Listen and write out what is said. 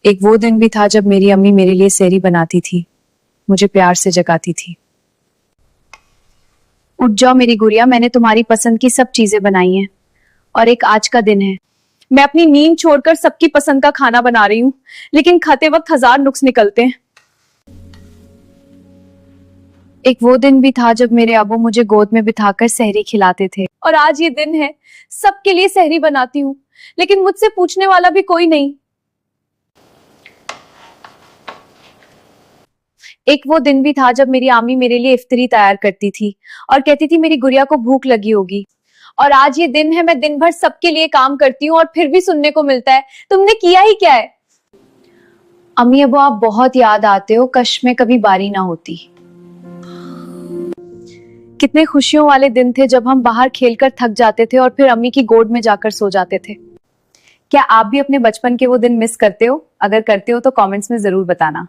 एक वो दिन भी था जब मेरी अम्मी मेरे लिए सहरी बनाती थी, मुझे प्यार से जगाती थी। उठ जाओ मेरी गुड़िया, मैंने तुम्हारी पसंद की सब चीजें बनाई हैं। और एक आज का दिन है, मैं अपनी नींद छोड़कर सबकी पसंद का खाना बना रही हूँ, लेकिन खाते वक्त हजार नुक्स निकलते हैं। एक वो दिन भी था जब मेरे अबू मुझे गोद में बिठाकर सहरी खिलाते थे। और आज ये दिन है, सबके लिए सहरी बनाती हूँ, लेकिन मुझसे पूछने वाला भी कोई नहीं। एक वो दिन भी था जब मेरी आमी मेरे लिए इफ्तारी तैयार करती थी और कहती थी मेरी गुड़िया को भूख लगी होगी। और आज ये दिन है, मैं दिन भर सबके लिए काम करती हूँ और फिर भी सुनने को मिलता है तुमने किया ही क्या है। अम्मी अबू आप बहुत याद आते हो, कश में कभी बारी ना होती। कितने खुशियों वाले दिन थे जब हम बाहर खेलकर थक जाते थे और फिर अम्मी की गोद में जाकर सो जाते थे। क्या आप भी अपने बचपन के वो दिन मिस करते हो? अगर करते हो तो कमेंट्स में जरूर बताना।